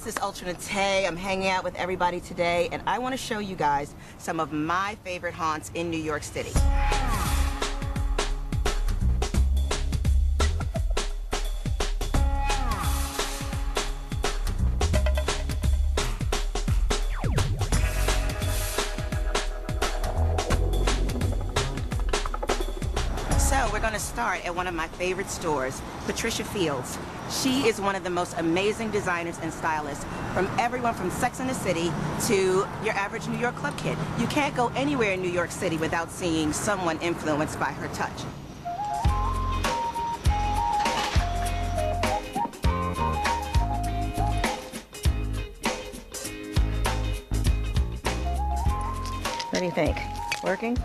this is Ultra Tay. I'm hanging out with everybody today, and I want to show you guys some of my favorite haunts in New York City. So we're going to start at one of my favorite stores, Patricia Fields. She is one of the most amazing designers and stylists, from everyone from Sex and the City to your average New York club kid. You can't go anywhere in New York City without seeing someone influenced by her touch. What do you think? Working?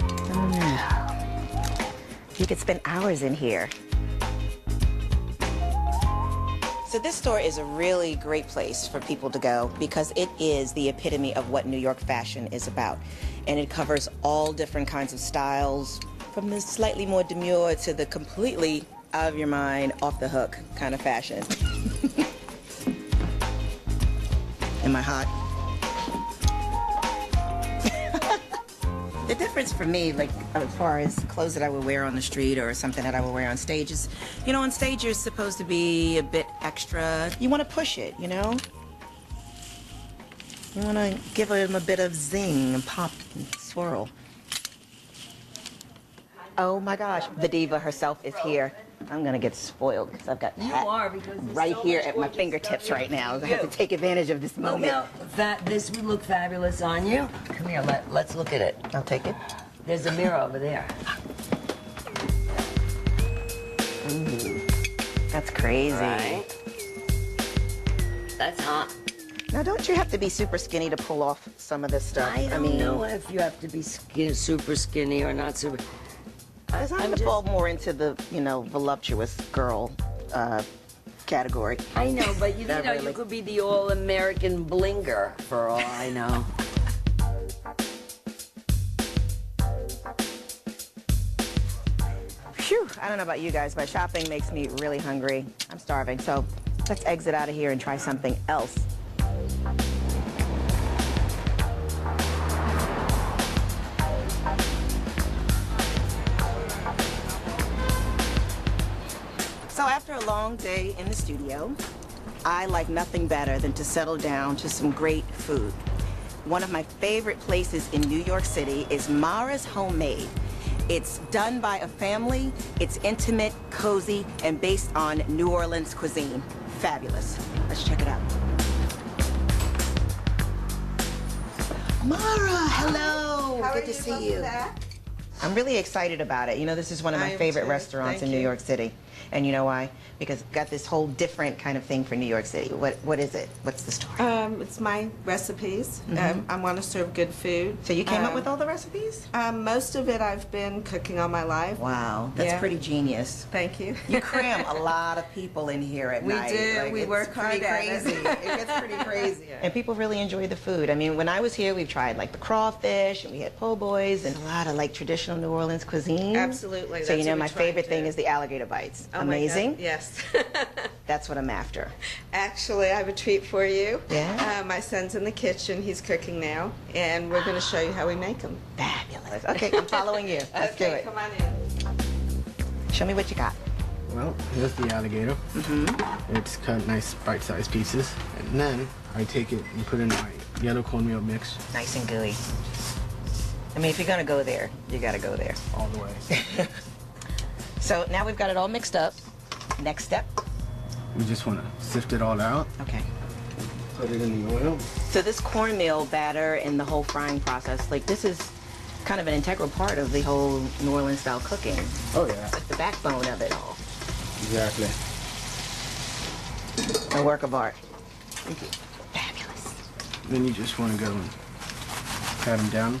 Oh no. You could spend hours in here. So this store is a really great place for people to go because it is the epitome of what New York fashion is about. And it covers all different kinds of styles, from the slightly more demure to the completely out of your mind, off the hook kind of fashion. Am I hot? The difference for me, like as far as clothes that I would wear on the street or something that I would wear on stage is, you know, on stage you're supposed to be a bit extra. You want to push it, you know? You want to give them a bit of zing and pop and swirl. Oh my gosh, the diva herself is here. I'm gonna get spoiled because I've got Pat right here at my fingertips right now. I have to take advantage of this moment. This would look fabulous on you. Come here, let's look at it. I'll take it. There's a mirror over there. Ooh, that's crazy. Right? That's hot. Now, don't you have to be super skinny to pull off some of this stuff? I don't know if you have to be super skinny or not super. I'm just fall more into the, you know, voluptuous girl category. I know, but you know, really... you could be the all-American blinger for all I know. Phew, I don't know about you guys, but shopping makes me really hungry. I'm starving, so let's exit out of here and try something else. So after a long day in the studio, I like nothing better than to settle down to some great food. One of my favorite places in New York City is Mara's Homemade. It's done by a family, it's intimate, cozy, and based on New Orleans cuisine. Fabulous. Let's check it out. Mara, hello. Good to see you. I'm really excited about it. You know, this is one of my favorite restaurants in New York City. And you know why? Because I've got this whole different kind of thing for New York City. What is it? What's the story? It's my recipes. I want to serve good food. So you came up with all the recipes? Most of it I've been cooking all my life. Wow, that's pretty genius. Thank you. You cram a lot of people in here at night. We do. Like, we work hard at it. It gets pretty crazy. And people really enjoy the food. I mean, when I was here, we've tried like the crawfish, and we had po' boys, and a lot of like traditional New Orleans cuisine. Absolutely. So you know, my favorite thing is the alligator bites. Oh amazing. Yes. That's what I'm after. Actually, I have a treat for you. Yeah? My son's in the kitchen. He's cooking now, and we're going to show you how we make them. Fabulous. Okay, I'm following you. Let's do it. Come on in. Show me what you got. Well, here's the alligator. It's cut nice bite-sized pieces. And then I take it and put in my yellow cornmeal mix. Nice and gooey. I mean, if you're going to go there, you got to go there. All the way. So now we've got it all mixed up. Next step? We just want to sift it all out. Okay. Put it in the oil. So this cornmeal batter and the whole frying process, like this is kind of an integral part of the whole New Orleans style cooking. Oh yeah. It's the backbone of it all. Exactly. A work of art. Thank you. Fabulous. Then you just want to go and pat them down.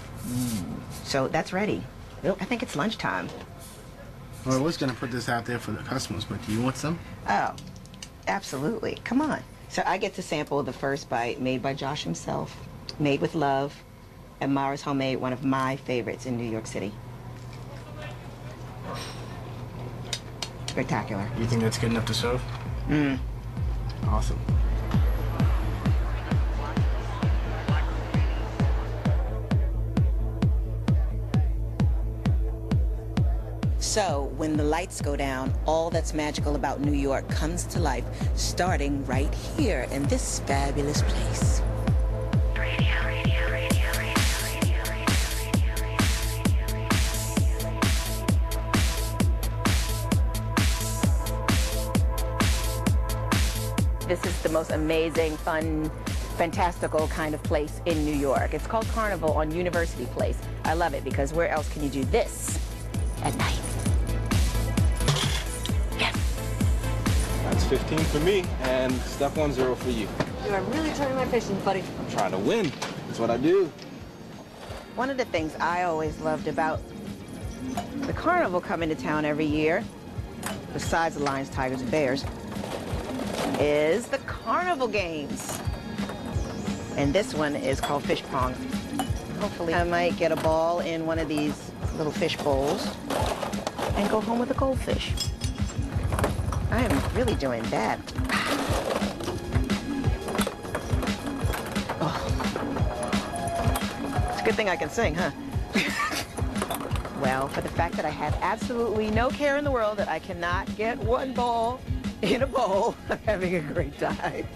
So that's ready. Yep. I think it's lunchtime. Well, I was going to put this out there for the customers, but do you want some? Oh, absolutely. Come on. So I get to sample the first bite made by Josh himself, made with love, and Mara's Homemade, one of my favorites in New York City. Spectacular. You think that's good enough to serve? Awesome. So when the lights go down, all that's magical about New York comes to life, starting right here in this fabulous place. This is the most amazing, fun, fantastical kind of place in New York. It's called Carnival on University Place. I love it because where else can you do this at night? Yes. That's 15 for me, and step 1, 0 for you. You are really turning my patience, buddy. I'm trying to win. That's what I do. One of the things I always loved about the carnival coming to town every year, besides the lions, tigers, and bears, is the carnival games. And this one is called fish pong. Hopefully I might get a ball in one of these little fish bowls and go home with a goldfish. I am really doing bad. Oh. It's a good thing I can sing, huh? Well, for the fact that I have absolutely no care in the world that I cannot get one ball in a bowl, I'm having a great time.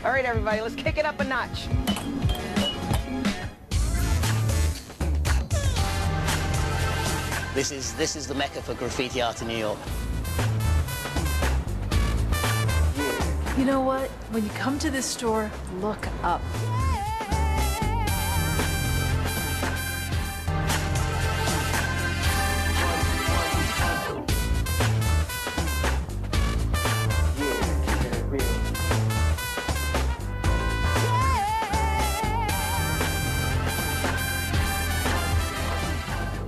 All right, everybody, let's kick it up a notch. This is the mecca for graffiti art in New York. You know what? When you come to this store, look up.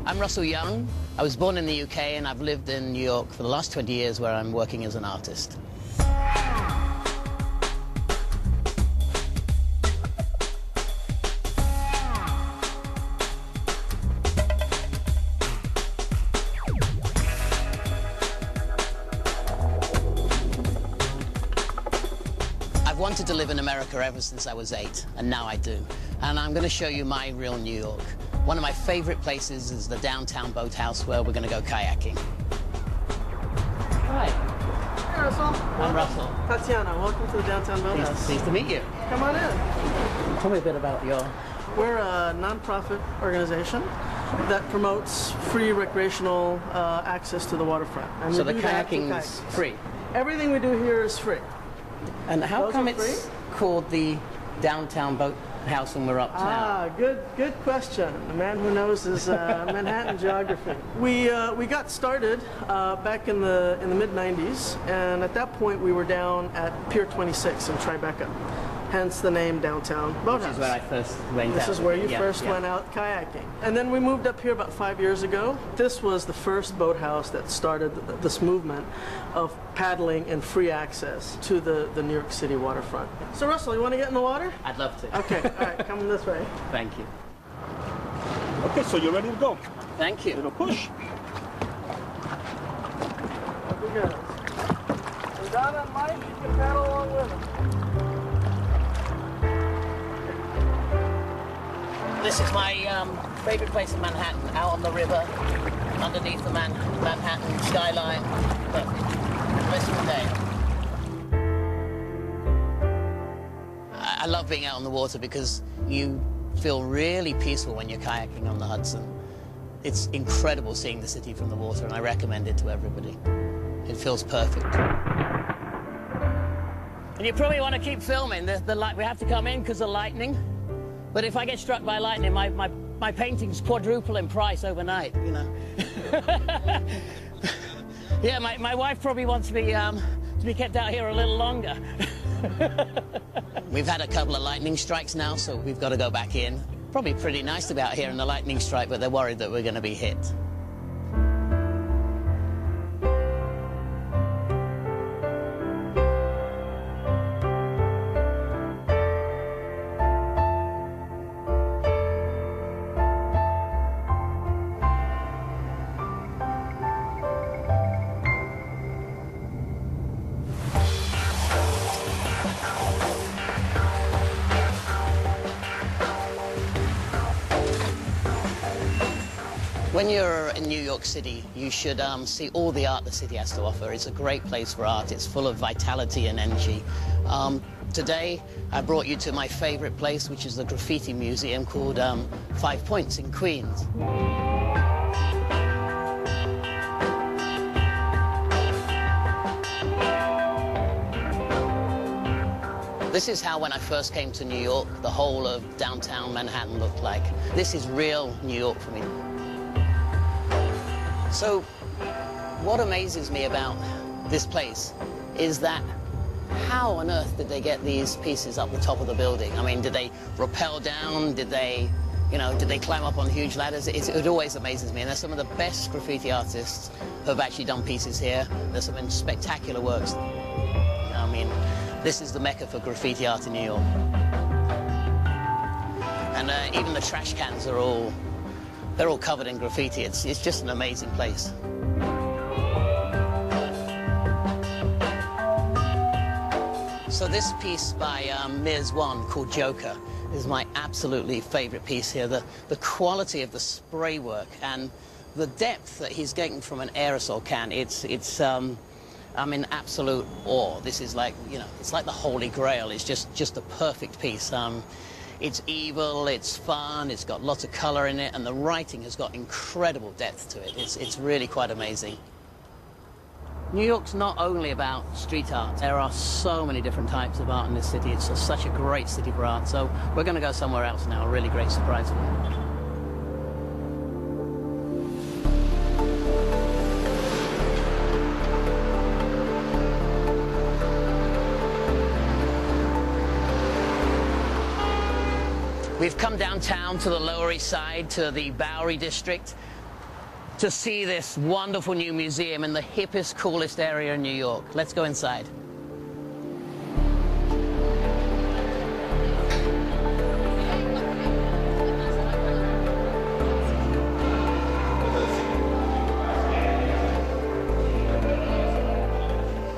I'm Russell Young. I was born in the UK and I've lived in New York for the last 20 years where I'm working as an artist. I've wanted to live in America ever since I was 8, and now I do. And I'm going to show you my real New York. One of my favorite places is the downtown boathouse where we're going to go kayaking. Hi. Hey, Russell. I'm Russell. Tatiana, welcome to the downtown boathouse. Pleased to meet you. Come on in. Tell me a bit about your... We're a non-profit organization that promotes free recreational access to the waterfront. And So we the do that through kayaking is kayaks. free. Everything we do here is free. And how Those come are it's free? called the downtown boathouse when we're uptown? Ah, good question. The man who knows his Manhattan geography. We got started back in the mid-90s, and at that point we were down at Pier 26 in Tribeca. Hence the name Downtown Boathouse. This is where I first went This out. is where you Yeah, first yeah. went out kayaking. And then we moved up here about 5 years ago. This was the first boathouse that started this movement of paddling and free access to the New York City waterfront. So Russell, you want to get in the water? I'd love to. Okay, all right, come this way. Thank you. Okay, so you're ready to go. Thank you. Little push. Up we go. And Don and Mike, you can paddle along with him. This is my favorite place in Manhattan, out on the river, underneath the Manhattan skyline. Perfect. Most of the day. I love being out on the water because you feel really peaceful when you're kayaking on the Hudson. It's incredible seeing the city from the water, and I recommend it to everybody. It feels perfect. And you probably want to keep filming. The light, we have to come in because of lightning. But if I get struck by lightning, my paintings quadruple in price overnight, you know. Yeah, my wife probably wants me to be kept out here a little longer. We've had a couple of lightning strikes now, so we've got to go back in. Probably pretty nice to be out here in the lightning strike, but they're worried that we're going to be hit. When you're in New York City, you should see all the art the city has to offer. It's a great place for art. It's full of vitality and energy. Today, I brought you to my favorite place, which is the graffiti museum called 5 Points in Queens. This is how, when I first came to New York, the whole of downtown Manhattan looked like. This is real New York for me. So, what amazes me about this place is that how on earth did they get these pieces up the top of the building? I mean, did they rappel down? Did they, did they climb up on huge ladders? It always amazes me. And there's some of the best graffiti artists who have actually done pieces here. There's some spectacular works. I mean, this is the mecca for graffiti art in New York. And even the trash cans are all, they're all covered in graffiti. It's just an amazing place. So this piece by Ms. Wan called Joker is my absolutely favorite piece here. The quality of the spray work and the depth that he's getting from an aerosol can, I'm in absolute awe. This is like, it's like the Holy Grail. It's just a perfect piece. It's evil, it's fun, it's got lots of color in it, and the writing has got incredible depth to it. It's really quite amazing. New York's not only about street art. There are so many different types of art in this city. It's such a great city for art. So we're going to go somewhere else now, a really great surprise for you. We've come downtown to the Lower East Side, to the Bowery District, to see this wonderful new museum in the hippest, coolest area in New York. Let's go inside.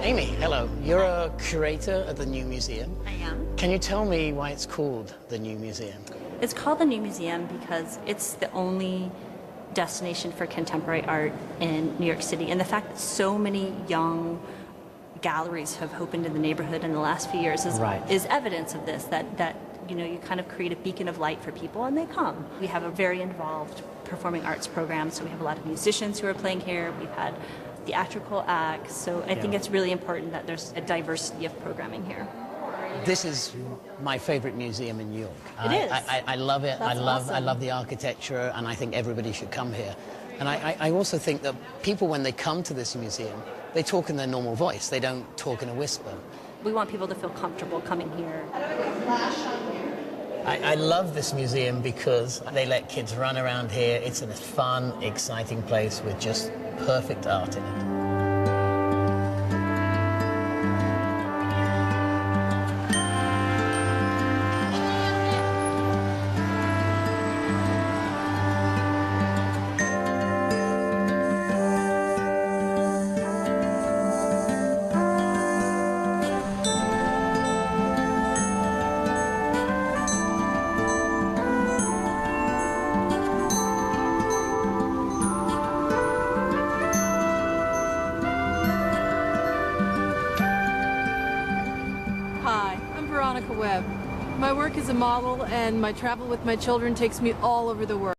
Amy, hello. You're a curator at the new museum. I am. Can you tell me why it's called the new museum? It's called the New Museum because it's the only destination for contemporary art in New York City. And the fact that so many young galleries have opened in the neighborhood in the last few years is evidence of this, that you kind of create a beacon of light for people and they come. We have a very involved performing arts program, so we have a lot of musicians who are playing here. We've had theatrical acts, so I think it's really important that there's a diversity of programming here. This is my favorite museum in New York. It is. I love it. That's awesome. I love the architecture, and I think everybody should come here. And I also think that people, when they come to this museum, they talk in their normal voice. They don't talk in a whisper. We want people to feel comfortable coming here. I love this museum because they let kids run around here. It's a fun, exciting place with just perfect art in it. My work as a model and my travel with my children takes me all over the world.